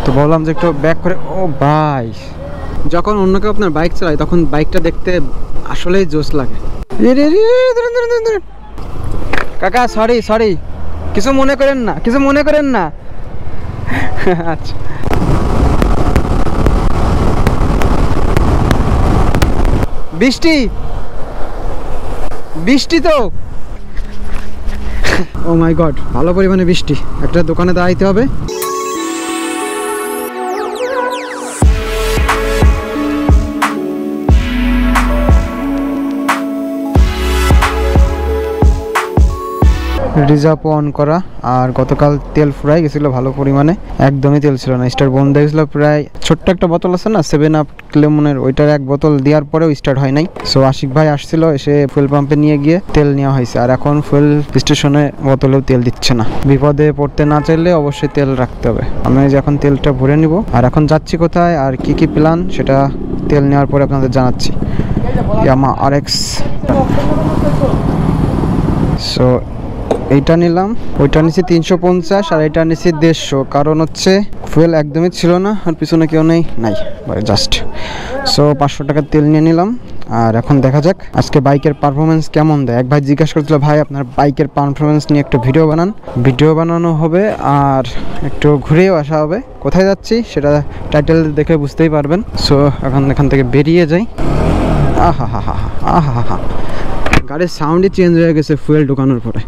তো বললাম যে একটু ব্যাক করে। ও ভাই, যখন অন্য কেউ আপনার বাইক চালায় তখন বাইকটা দেখতে আসলেই জোশ লাগে। কাকা সরি সরি, কিছু মনে করেন না, কিছু মনে করেন না। আচ্ছা, বৃষ্টি বৃষ্টি তো, ও মাই গড, ভালো পরিমাণে বৃষ্টি। একটা দোকানে দাঁড়াইতে হবে। রিজার্ভ অন করা। আর গতকাল তেল ফুরাই গেছিলো ভালো পরিমাণে, একদমই তেল ছিল না। স্টার্ট বন্ধ হয়ে গেছিল। প্রায় ছোট্ট একটা বোতল আছে না 7 আপ লেমনের, ওইটার এক বোতল দেওয়ার পরেও স্টার্ট হয় নাই। সো আশিক ভাই আসছিল, এসে ফুয়েল পাম্পে নিয়ে গিয়ে তেল নেওয়া হয়েছে। আর এখন ফুয়েল স্টেশনে বোতলেও তেল দিচ্ছে না। বিপদে পড়তে না চাইলে অবশ্যই তেল রাখতে হবে। আমি যে এখন তেলটা ভরে নিব। আর এখন যাচ্ছি কোথায় আর কি কি প্ল্যান সেটা তেল নেওয়ার পরে আপনাদের জানাচ্ছি। ইয়ামা RX। সো এইটা নিলাম, ওইটা নিচ্ছি 350 আর এটা নিচ্ছি 150, কারণ হচ্ছে ফুয়েল একদমই ছিল না আর পিছনে কেউ নাই জাস্ট। সো 500 টাকার তেল নিয়ে নিলাম। আর এখন দেখা যাক আজকে বাইকের পারফরমেন্স কেমন দেয়। এক ভাই জিজ্ঞাসা করছিল, ভাই আপনার বাইকের পারফরমেন্স নিয়ে একটা ভিডিও বানান। ভিডিও বানানো হবে আর একটু ঘুরেও আসা হবে। কোথায় যাচ্ছি সেটা টাইটেল দেখে বুঝতেই পারবেন। সো এখন এখান থেকে বেরিয়ে যাই। আহা হা হা আহা হা হা, গাড়ির সাউন্ডই চেঞ্জ হয়ে গেছে ফুয়েল ঢোকানোর পরে।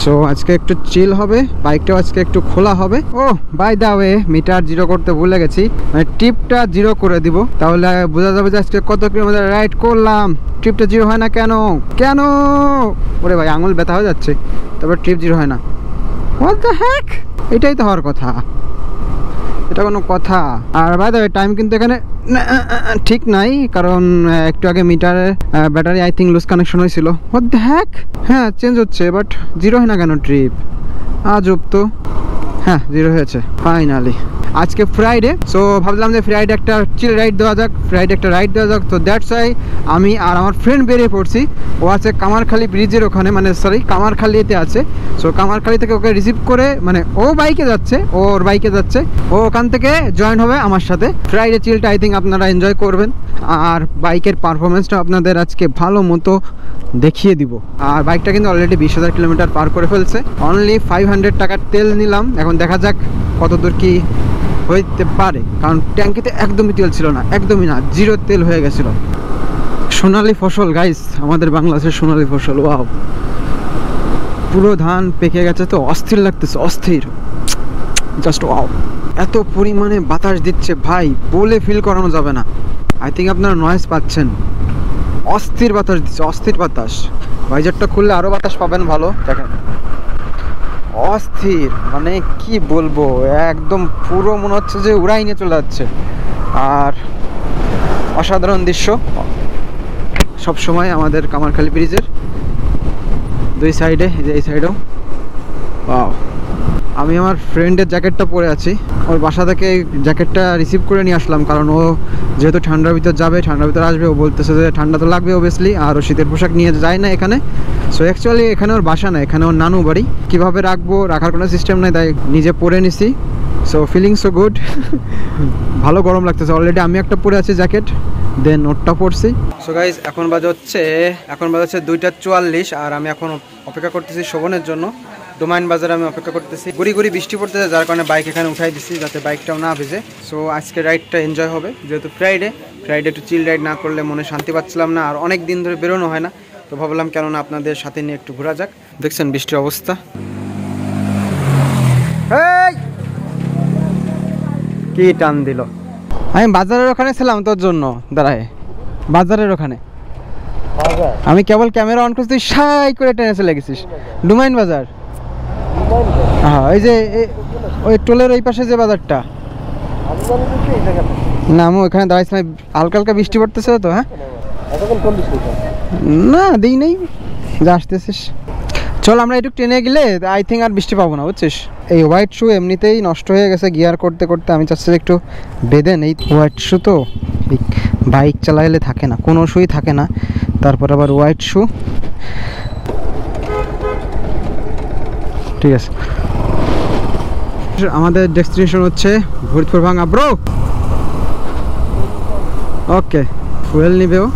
সো আজকে একটু চিল হবে, বাইকটাও আজকে একটু খোলা হবে। Oh by the way, meter zero করতে ভুলে গেছি, মানে ট্রিপটা জিরো করে দিব, তাহলে বোঝা যাবে যে আজকে কত কিলোমিটার রাইড করলাম। ট্রিপটা জিরো হয় না কেন কেন? ওরে ভাই আঙুল ব্যথা হয়ে যাচ্ছে, তারপর ট্রিপ জিরো হয় না। হোয়াট দ্য হ্যাক, এটাই তো হওয়ার কথা, এটা কোনো কথা? আর বাই দ্য ওয়ে টাইম কিন্তু এখানে ঠিক নাই, কারণ একটু আগে মিটারের battery I think loose connection হয়েছিল। হোয়াট দ্য হ্যাক, হ্যাঁ চেঞ্জ হচ্ছে বাট জিরো হয় না কেন ট্রিপ? আজব তো। হ্যাঁ জিরো হয়েছে ফাইনালি। আজকে ফ্রাইডে, সো ভাবলাম যে ফ্রাইডে একটা চিল রাইড দেওয়া যাক, ফ্রাইডে একটা রাইড দেওয়া যাক। তো দ্যাটস ওয়াই আমি আর আমার ফ্রেন্ড বেরিয়ে পড়ছি। ও আছে কামারখালি ব্রিজের ওখানে, মানে সরি কামারখালিতে আছে। সো কামারখালি থেকে ওকে রিসিভ করে, মানে ও বাইকে যাচ্ছে, ওর বাইকে যাচ্ছে, ও ওখান থেকে জয়েন হবে আমার সাথে। ফ্রাইডে চিলটা আই থিঙ্ক আপনারা এনজয় করবেন। আর বাইকের পারফরমেন্সটা আপনাদের আজকে ভালো মতো দেখিয়ে দিব। আর বাইকটা কিন্তু অলরেডি 20,000 কিলোমিটার পার করে ফেলছে। অনলি 500 টাকার তেল নিলাম। এখন দেখা যাক কতদূর কি হইতে পারে, কারণ ট্যাঙ্কিতে একদমই তেল ছিল না, একদমই না, জিরো তেল হয়ে গেছিল। সোনালি ফসল গাইস, আমাদের বাংলাদেশের সোনালি ফসল। ওয়াও, পুরো ধান পেকে গেছে, তো অস্থির লাগতেছে, অস্থির, জাস্ট ওয়াও। এত পরিমাণে বাতাস দিচ্ছে ভাই, বলে ফিল করানো যাবে না। আই থিঙ্ক আপনারা নয়েজ পাচ্ছেন, অস্থির বাতাস দিচ্ছে, অস্থির বাতাস। ভাইজারটা খুললে আরো বাতাস পাবেন ভালো, দেখেন অস্থির, মানে কি বলবো, একদম পুরো মনে হচ্ছে যে উড়াই নিয়ে চলে যাচ্ছে। আর অসাধারণ দৃশ্য সব সময় আমাদের কামারখালি ব্রিজের দুই সাইডে, এই সাইডেও। ওয়াও, আমি আমার ফ্রেন্ডের জ্যাকেটটা পরে আছি, ওর বাসা থেকে জ্যাকেটটা রিসিভ করে নিয়ে আসলাম, কারণ ও যেহেতু ঠান্ডার ভিতর যাবে, ঠান্ডার ভিতর আসবে, ও বলতেছে যে ঠান্ডা তো লাগবে অবভিয়াসলি, আর ও শীতের পোশাক নিয়ে যায় না এখানে। সো অ্যাকচুয়ালি এখানে ওর বাসা না, এখানে ওর নানু বাড়ি। কীভাবে রাখবো, রাখার কোনো সিস্টেম নেই, তাই নিজে পরে নিছি। So feeling so good. ভালো গরম লাগতেছে, অলরেডি আমি একটা পরে আছি জ্যাকেট, দেন ওরটা পরছি। সো গাইজ এখন বাজে হচ্ছে 2:44, আর আমি এখন অপেক্ষা করতেছি শোভনের জন্য। ডোমাইন বাজারে আমি অপেক্ষা করতেছি। গুড়ি গুড়ি বৃষ্টি পড়তেছে, যার কারণে বাইক এখানে উঠাই দিছি যাতে বাইকটাও না ভিজে। সো আজকে রাইডটা এনজয় হবে, যেহেতু ফ্রাইডে একটু চিল রাইড না করলে মনে শান্তি পাচ্ছিলাম না, আর অনেক দিন ধরে বেরোনো হয় না, তো ভাবলাম কেননা আপনাদের সাথে নিয়ে একটু ঘোরা যাক। দেখছেন বৃষ্টির অবস্থা, কি টান দিল। আমি বাজারের ওখানে ছিলাম তোর জন্য, দাঁড়ায় বাজারের ওখানে আমি কেবল ক্যামেরা অন করছি, সাই করে টেনে চলে গেছিস। ডোমাইন বাজার, হ্যাঁ এই যে ওই টোলের ওই পাশে যে বাজারটা। না আমি ওইখানে দাঁড়াইছি, হালকা হালকা বৃষ্টি পড়তেছে তো। হ্যাঁ না দিই নেই, যা আসতেছিস চল, আমরা একটু ট্রেনে গেলে আই থিঙ্ক আর বৃষ্টি পাবো না, বুঝছিস। এই হোয়াইট শু এমনিতেই নষ্ট হয়ে গেছে গিয়ার করতে করতে, আমি চাচ্ছি একটু বেঁধে নেই। হোয়াইট শু তো বাইক চালাইলে থাকে না, কোনো শুই থাকে না, তারপর আবার হোয়াইট শু। ঠিক আছে, আমাদের ডেস্টিনেশন হচ্ছে ভরতপুর ভাঙ্গা ব্রো। ওকে, ফুয়েল নিবেও।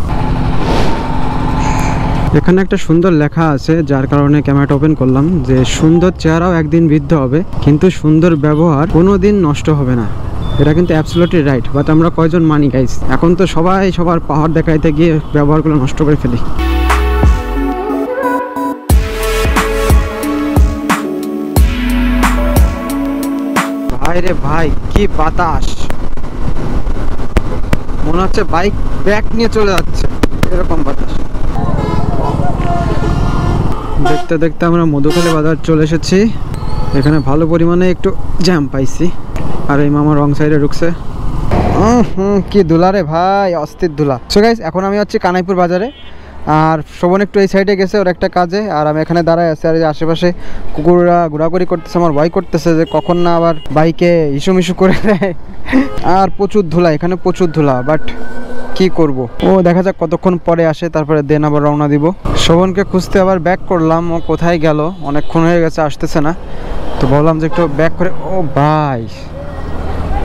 এখানে একটা সুন্দর লেখা আছে, যার কারণে ক্যামেরাটা ওপেন করলাম, যে সুন্দর চেহারাও একদিন বৃদ্ধ হবে কিন্তু সুন্দর ব্যবহার কোনোদিন নষ্ট হবে না। এটা কিন্তু অ্যাবসলিউটলি রাইট, বাট আমরা কয়জন মানি গাইস? এখন তো সবাই সবার পাওয়ার দেখাইতে গিয়ে ব্যবহারগুলো নষ্ট করে ফেলি। ভাই রে ভাই, কি বাতাস! মনে হচ্ছে বাইক ব্যাক নিয়ে চলে যাচ্ছে, এরকম বাতাস। দেখতে দেখতে আমরা মধুখালী বাজার চলে এসেছি। এখানে ভালো পরিমাণে একটু জ্যাম পাইছি, আর এই মামা রং সাইডে ঢুকছে। কি ধুলা রে ভাই, অস্থির ধুলা। সো গাইস, এখন আমি হচ্ছি কানাইপুর বাজারে, আর শোভন একটু এই সাইডে গেছে ওর একটা কাজে, আর আমি এখানে দাঁড়ায় আছি। আর আশেপাশে কুকুররা ঘোরাঘুরি করতেছে, আমার ভয় করতেছে যে কখন না আবার বাইকে ইস্যু করে দেয়। আর প্রচুর ধুলা, এখানে প্রচুর ধুলা, বাট কি করব, ও দেখা যাক কতক্ষণ পরে আসে, তারপরে দেন আবার রওনা দিব। শোভনকে খুঁজতে আবার ব্যাক করলাম, ও কোথায় গেল, অনেকক্ষণ হয়ে গেছে আসতেছে না। তো বললাম যে একটু ব্যাক করে, ও ভাই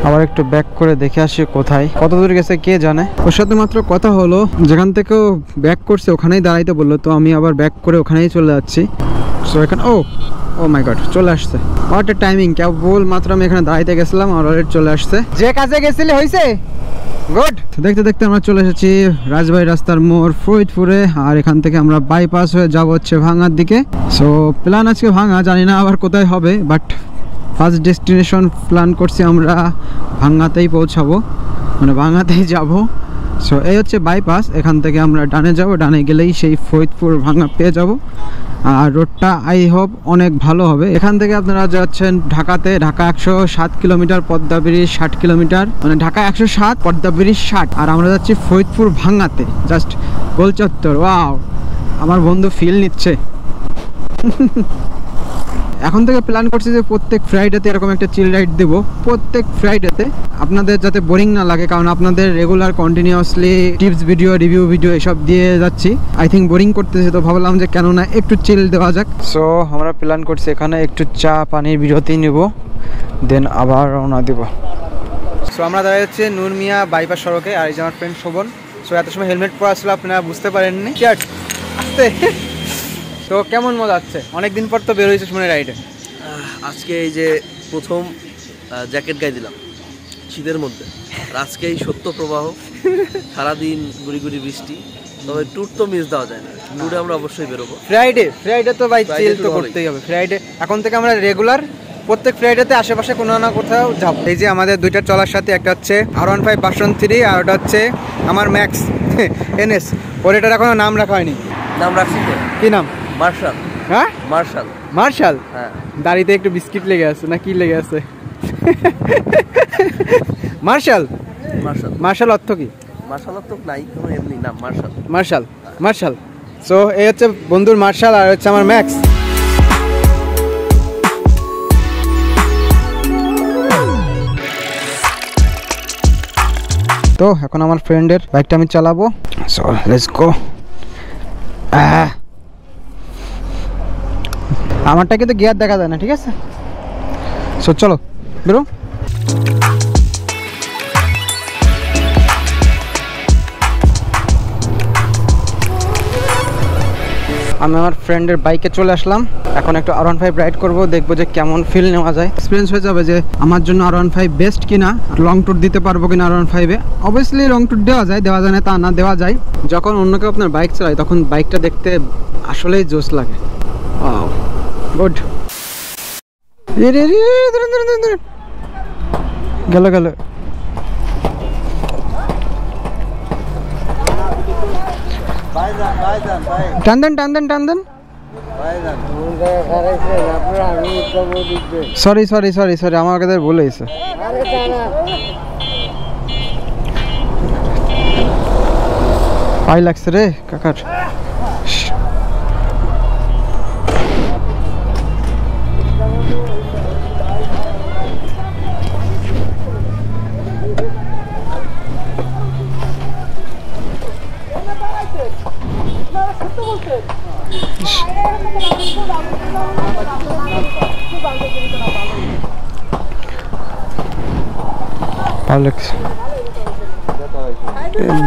আবার একটু ব্যাক করে দেখে আসি কোথায়, কত দূর গেছে কে জানে। ওর সাথে মাত্র কথা হলো, যেখান থেকে ও ব্যাক করছে ওখানেই দাঁড়াইতে বললো, তো আমি আবার ব্যাক করে ওখানেই চলে যাচ্ছি। সো এখানে ও মাই গড, চলে আসছে। What a timing! কেবল মাত্র আমি এখানে দাঁড়াইতে গেছিলাম আর অলরেডি চলে আসছে। যে কাজে গেছিলি হয়েছে, গুড। দেখতে দেখতে আমরা চলে এসেছি রাজবাড়ি রাস্তার মোড় ফরিদপুরে, আর এখান থেকে আমরা বাইপাস হয়ে যাব হচ্ছে ভাঙ্গার দিকে। সো প্ল্যান আজকে ভাঙ্গা, জানি না আবার কোথায় হবে, বাট ফার্স্ট ডেস্টিনেশন প্ল্যান করছি আমরা ভাঙ্গাতেই পৌঁছাবো, মানে ভাঙ্গাতেই যাব। সো এই হচ্ছে বাইপাস, এখান থেকে আমরা ডানে যাব, ডানে গেলেই সেই ফরিদপুর ভাঙ্গা পেয়ে যাব। আর রোডটা আই হোপ অনেক ভালো হবে। এখান থেকে আপনারা যাচ্ছেন ঢাকাতে, Dhaka 107 kilometre, Padma bridge 60 kilometre, মানে ঢাকা 107, পদ্মা ব্রিজ 60, আর আমরা যাচ্ছি ফরিদপুর ভাঙ্গাতে, জাস্ট গোল চত্বর। ওয়াও, আমার বন্ধু ফিল নিচ্ছে। এখন থেকে প্ল্যান করছি যে প্রত্যেক ফ্রাইডেতে এরকম একটা চিল রাইড দেবো, প্রত্যেক ফ্রাইডেতে, আপনাদের যাতে বোরিং না লাগে, কারণ আপনাদের regular continuously tips video, review video এসব দিয়ে যাচ্ছি, আই থিঙ্ক বোরিং করতেছে। তো ভাবলাম যে কেন না একটু চিল দেওয়া যাক। সো আমরা প্ল্যান করছি এখানে একটু চা পানির বিরতি নিব, দেন আবার রওনা দেব। সো আমরা দাঁড়িয়ে যাচ্ছি নূর মিয়া বাইপাস সড়কে, আর এই যে আমার ফ্রেন্ড শোভন। সো এত সময় হেলমেট পরা ছিল, আপনারা বুঝতে পারেননি। আসতে তো কেমন মজা হচ্ছে? অনেকদিন পর তো বের হয়েছে শুনে রাইডে। আজকে এই যে প্রথম জ্যাকেট গায়ে দিলাম শীতের মধ্যে, আর আজকে এই সত্য প্রবাহ, সারাদিন গুড়ি গুড়ি বৃষ্টি। তবে ট্যুর তো মিস দেওয়া যায় না, ট্যুরে আমরা অবশ্যই বেরোবো। ফ্রাইডে তো ভাই চিল তো করতেই হবে। ফ্রাইডে এখন থেকে আমরা রেগুলার প্রত্যেক ফ্রাইডেতে আশেপাশে কোনো না কোথাও যাব। এই যে আমাদের দুইটা চলার সাথে, একটা হচ্ছে R15 ভার্সন 3, আর ওটা হচ্ছে আমার ম্যাক্স NS। ওর এটার এখনো নাম রাখা হয়নি। নাম রাখছি তো। কি নাম? মার্শাল। হ্যাঁ, মার্শাল। মার্শাল? হ্যাঁ। দাড়িতে একটু বিস্কিট লেগে আছে না কি লেগে আছে? মার্শাল। মার্শাল। মার্শাল অর্থ কি? মার্শাল অর্থ নাই কোনো, এমনি নাম মার্শাল। Martial, martial. সো এই হচ্ছে বন্ধুর মার্শাল, আর হচ্ছে আমার ম্যাক্স। তো এখন আমার ফ্রেন্ডের বাইকটা আমি চালাবো। So let's go. আমারটা কিন্তু গিয়ার দেখা যায় না, ঠিক আছে? সো চলো বেরো। আমি আমার ফ্রেন্ডের বাইকে চলে আসলাম, এখন একটু R15 রাইড করবো, দেখবো যে কেমন ফিল নেওয়া যায়। এক্সপিরিয়েন্স হয়ে যাবে যে আমার জন্য R15 বেস্ট কিনা, লং ট্যুর দিতে পারবো কিনা R15-এ। অবভিয়াসলি লং ট্যুর দেওয়া যায় না তা না, দেওয়া যায়। যখন অন্য কেউ আপনার বাইক চালায় তখন বাইকটা দেখতে আসলেই জোস লাগে। গুড। গেল টান দেন। সরি আমার কাছে ভুল হয়েছে। পাই লাগছে রে কাকার।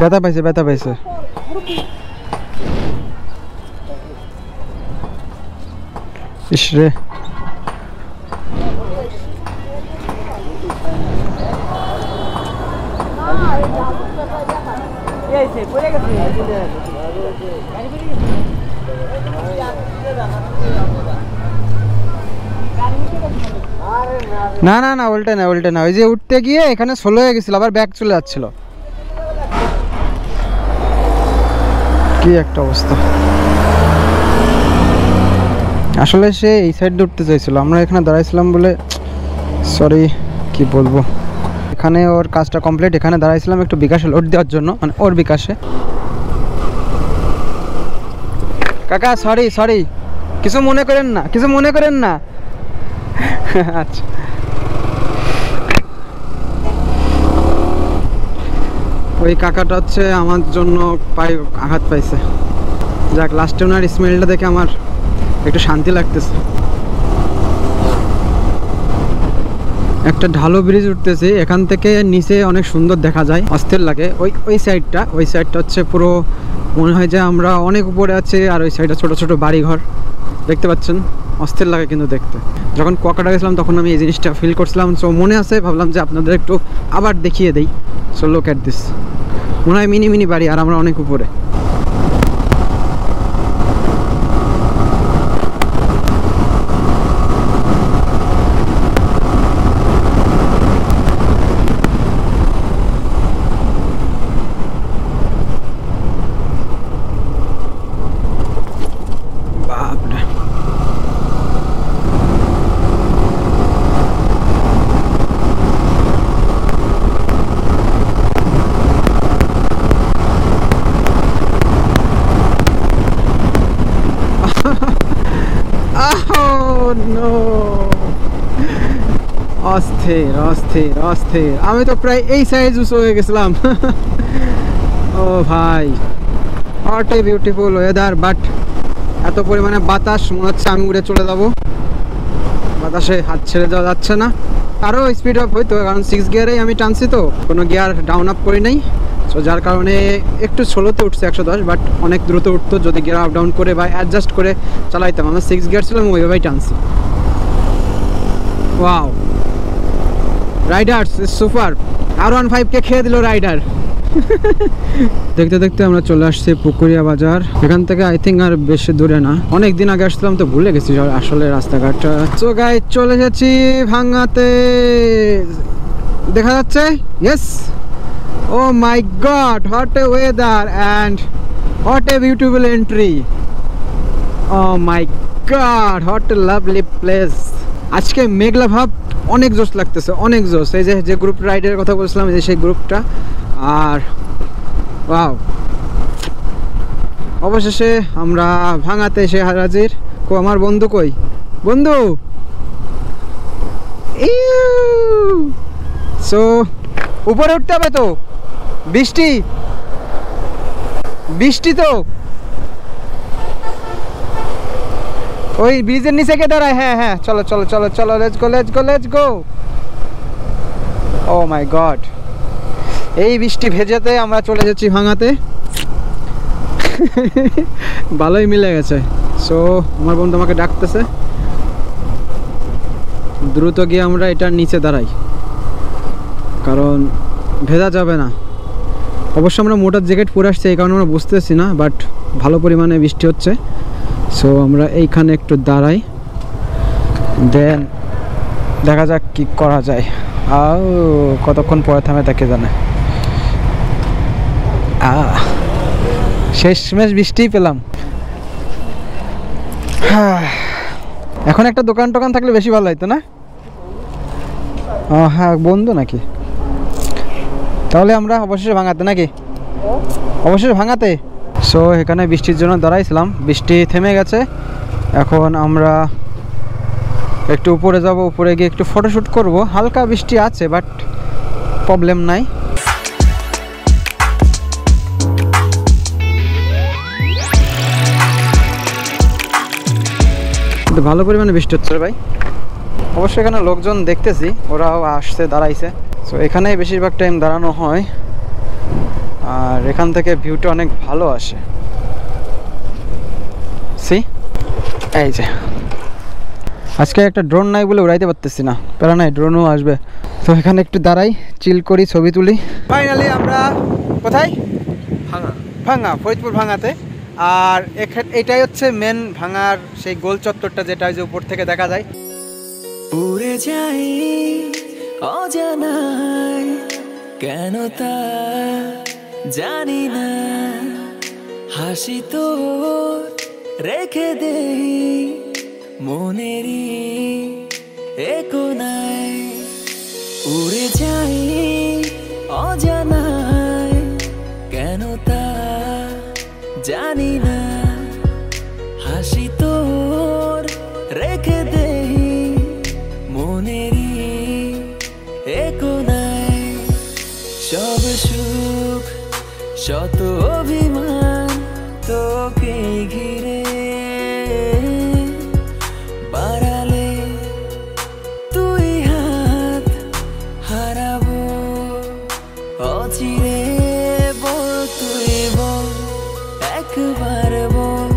ব্যথা পাইছে ব্যথা পাইছে। ইসরে না না না উল্টে না উল্টে না, ওই যে উঠতে গিয়ে এখানে স্লো হয়ে গেছিল, আবার ব্যাক চলে যাচ্ছিল। কি একটা অবস্থা। আসলে সে এই সাইড উঠতে চাইছিল, আমরা এখানে দাঁড়াইছিলাম বলে, সরি কি বলবো, এখানে ওর কাজটা কমপ্লিট, এখানে দাঁড়াইছিলাম একটু বিকাশে লোড দেওয়ার জন্য, মানে ওর বিকাশে। কাকা সরি সরি, কিছু মনে করেন না, কিছু মনে করেন না। আচ্ছা ওই কাকাটা হচ্ছে আমার জন্য পায়ে আঘাত পাইছে। যাক, লাস্টে ওনার স্মেলটা দেখে আমার একটু শান্তি লাগতেছে। একটা ঢালু ব্রিজ উঠতেছি, এখান থেকে নিচে অনেক সুন্দর দেখা যায়, অস্থির লাগে। ওই সাইডটা হচ্ছে পুরো মনে হয় যে আমরা অনেক উপরে আছি, আর ওই সাইডে ছোট ছোট বাড়িঘর দেখতে পাচ্ছেন, অস্থির লাগে কিন্তু দেখতে। যখন কুয়াকাটা গেছিলাম তখন আমি এই জিনিসটা ফিল করছিলাম, সো মনে আছে, ভাবলাম যে আপনাদের একটু আবার দেখিয়ে দেই। সো লুক এট দিস, মনে হয় মিনি মিনি বাড়ি আর আমরা অনেক উপরে। অস্থির অস্থির অস্থির, আমি তো প্রায় এই সাইজ উঁচু হয়ে গেছিলাম। ও ভাই, what a beautiful weather, but এত পরিমাণে বাতাস, মনে হচ্ছে আমি উড়ে চলে যাবো। বাতাসে হাত ছেড়ে যাওয়া যাচ্ছে না। আরও স্পিড আপ হইতো, কারণ 6 গিয়ারেই আমি টানছি, তো কোনো গিয়ার ডাউন আপ করি নাই, সো যার কারণে একটু স্লোতে উঠছে 110, বাট অনেক দ্রুত উঠতো যদি গিয়ার আপ ডাউন করে বা অ্যাডজাস্ট করে চালাইতাম। আমার 6 গিয়ার ছিল, আমি ওইভাবেই টানছি। ওয়াও, রাইডার্স সুপার, R15 খেয়ে দিল রাইডার। দেখতে দেখতে আমরা চলে আসছি পুকুরিয়া বাজার। এখান থেকে আই থিঙ্ক আর বেশি দূরে না, অনেক দিন আগে আসছিলাম তো ভুলে গেছি আসলে রাস্তাঘাটটা। তো গাইস চলে এসেছি ভাঙ্গাতে, দেখা যাচ্ছে, yes. Oh my god, what a weather and what a beautiful entry. Oh my god, what a lovely place. আজকে মেঘলা ভাব, অনেক জোশ লাগতেছে, অনেক জোশ। এই যে গ্রুপ রাইডের কথা বলছিলাম, এই যে সেই গ্রুপটা। আর ওয়াও, অবশেষে আমরা ভাঙাতে এসে হাজির। আমার বন্ধু কই, বন্ধু? সো উপরে উঠতে হবে তো, বৃষ্টি বৃষ্টি তো, ওই ব্রিজের নিচে কে দাঁড়ায়? হ্যাঁ হ্যাঁ, চলো চলো চলো চলো, let's go let's go let's go. Oh my god, এই বৃষ্টি ভেজাতে আমরা চলে যাচ্ছি ভাঙাতে। ভালোই মিলে গেছে। সো আমার বন্ধু আমাকে ডাকতেছে, দ্রুত গিয়ে আমরা এটার নিচে দাঁড়াই, কারণ ভেজা যাবে না। অবশ্য আমরা মোটর জ্যাকেট পরে আসছি, এই কারণে আমরা বুঝতেছি না, বাট ভালো পরিমাণে বৃষ্টি হচ্ছে। সো আমরা এইখানে একটু দাঁড়াই, দেন দেখা যাক কি করা যায়। আও কতক্ষণ পরে থামে তাকে জানে। শেষমেশ বৃষ্টিই পেলাম। এখন একটা দোকান টোকান থাকলে বেশি ভালো হইতো না? ও হ্যাঁ, বন্ধু নাকি? তাহলে আমরা অবশেষে ভাঙাতে নাকি? অবশেষে ভাঙাতে। সো এখানে বৃষ্টির জন্য দাঁড়াইছিলাম, বৃষ্টি থেমে গেছে। এখন আমরা একটু উপরে যাব, উপরে গিয়ে একটু ফটোশ্যুট করব। হালকা বৃষ্টি আছে, বাট প্রবলেম নাই। কিন্তু ভালো পরিমাণে বৃষ্টি হচ্ছে রে ভাই। অবশ্যই এখানে লোকজন দেখতেছি, ওরাও আসছে, দাঁড়াইছে। সো এখানেই বেশিরভাগ টাইম দাঁড়ানো হয়, আর এখান থেকে ভিউটা অনেক ভালো আসে। সি এই যে আজকে একটা ড্রোন নাই বলে উড়াইতে পারতেছি না, প্যারা নাই, ড্রোনও আসবে। তো এখানে একটু দাঁড়াই, চিল করি, ছবি তুলি। ফাইনালি আমরা কোথায়? ভাঙা। ভাঙা, ফরিদপুর ভাঙাতে। আর এটাই হচ্ছে মেন ভাঙার সেই গোল চত্বরটা, যেটা যে উপর থেকে দেখা যায়। উড়ে যাই অজানায়, কেন তা জানি না, হাসি তো রেখে দেই মনেরই কোনায়। উড়ে যাই অজানায়, কেন তা জানি না, হাসি তোর রেখে দেই মনেরই কোনায়। সব সুখ শত অভিমান তোকে ঘিরে, বাড়ালে তুই হাত হারাবো অচিরে। বল তুই বল, একবার বল,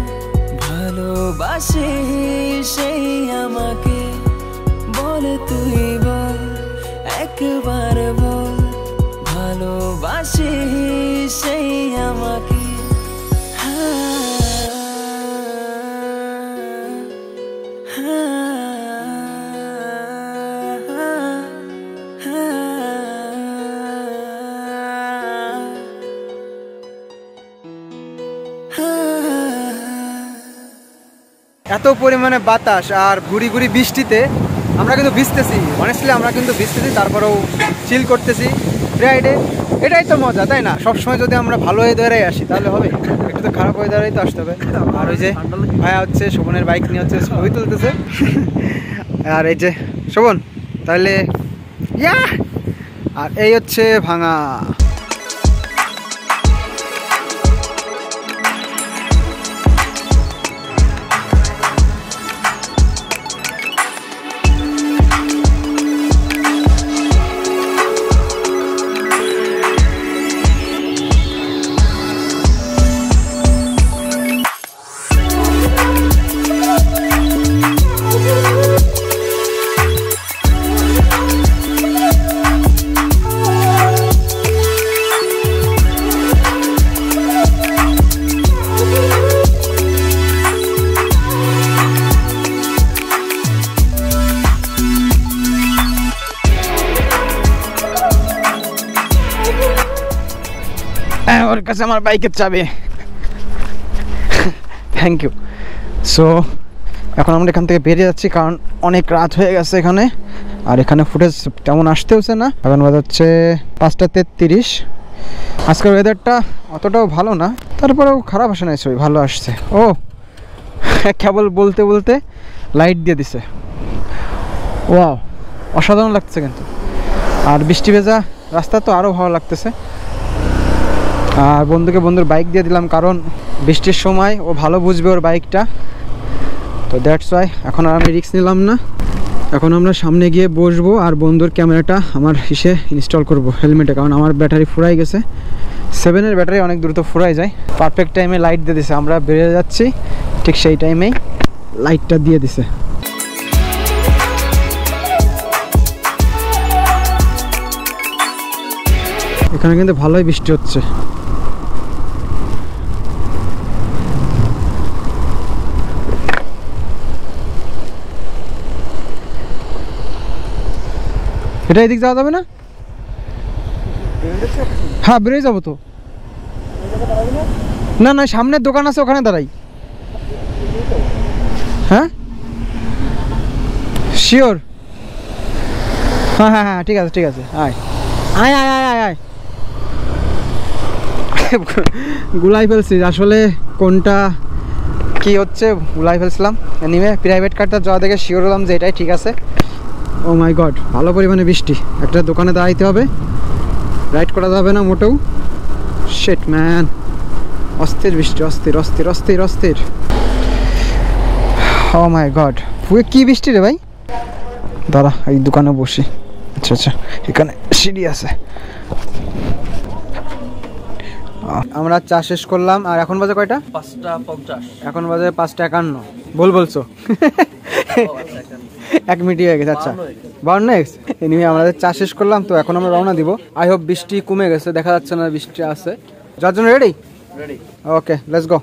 ভালোবাসি সেই আমাকে। বল তুই বল, একবার বল, ভালোবাসি সেই আমাকে। এত পরিমাণে বাতাস আর গুড়ি গুড়ি বৃষ্টিতে আমরা কিন্তু ভিজতেছি, অনেস্টলি আমরা কিন্তু ভিজতেছি, তারপরেও চিল করতেছি রাইডে। এটাই তো মজা, তাই না? সবসময় যদি আমরা ভালো ওয়েদারে আসি তাহলে হবে, একটু তো খারাপ ওয়েদারেই তো আসতে হবে। আর ওই যে ভাইয়া হচ্ছে শোভনের বাইক নিয়ে হচ্ছে ছবি তুলতেছে। আর এই যে শোভন, তাহলে ইয়া, আর এই হচ্ছে ভাঙা। ওর কাছে আমার বাইকের চাবি, থ্যাংক ইউ। সো এখন আমরা এখান থেকে বেরিয়ে যাচ্ছি, কারণ অনেক রাত হয়ে গেছে এখানে, আর এখানে ফুটেজ তেমন আসতে হচ্ছে না। এখন বাজে হচ্ছে 5:33। আজকের ওয়েদারটা অতটাও ভালো না, তারপরেও খারাপ আসে না, ছবি ভালো আসছে। ও কেবল বলতে বলতে লাইট দিয়ে দিছে, ওয়াও অসাধারণ লাগছে কিন্তু। আর বৃষ্টি ভেজা রাস্তা তো আরও ভালো লাগতেছে। আর বন্ধুর বাইক দিয়ে দিলাম, কারণ বৃষ্টির সময় ও ভালো বুঝবে ওর বাইকটা, তো দ্যাটস ওয়াই এখন আর আমি রিস্ক নিলাম না। এখন আমরা সামনে গিয়ে বসবো আর বন্ধুর ক্যামেরাটা আমার হিসে ইনস্টল করব হেলমেটে, কারণ আমার ব্যাটারি ফুরাই গেছে। 7-এর ব্যাটারি অনেক দ্রুত ফুরাই যায়। পারফেক্ট টাইমে লাইট দিয়ে দিছে, আমরা বেরিয়ে যাচ্ছি ঠিক সেই টাইমেই লাইটটা দিয়ে দিছে। এখানে কিন্তু ভালোই বৃষ্টি হচ্ছে। এটা এদিক যাওয়া যাবে না? হ্যাঁ বেরিয়ে যাবো তো। না না, সামনের দোকান আছে, ওখানে দাঁড়াই। হ্যাঁ শিওর, হ্যাঁ হ্যাঁ হ্যাঁ ঠিক আছে ঠিক আছে, আয় আয় আয় আয় আয় আয়। গুলাই ফেলছি, আসলে কোনটা কি হচ্ছে গুলাই ফেলছিলাম। এনিওয়ে প্রাইভেট কারটা যাওয়া দেখে শিওর হলাম যে এটাই ঠিক আছে। ও মাই গড, ভালো পরিমাণে বৃষ্টি, একটা দোকানে দাঁড়াইতে হবে, রাইড করা যাবে না মোটেও। শিট ম্যান, অস্থির বৃষ্টি, অস্থির অস্থির অস্থির অস্থির। ও মাই গড, ফুয়ে কি বৃষ্টি রে ভাই। দাঁড়া এই দোকানে বসি। আচ্ছা আচ্ছা, এখানে সিঁড়ি আছে। আমরা চা শেষ করলাম, আর এখন বাজে কয়টা? 5:50। এখন বাজে 5:51। ভুল বলছো। 1 মিনিট হয়ে গেছে। আচ্ছা 52 এনিওয়ে আমাদের চা শেষ করলাম, তো এখন আমরা রওনা দিব। আই হোপ বৃষ্টি কমে গেছে, দেখা যাচ্ছে না বৃষ্টি আছে। যার জন্য ready? Ready. Okay let's go.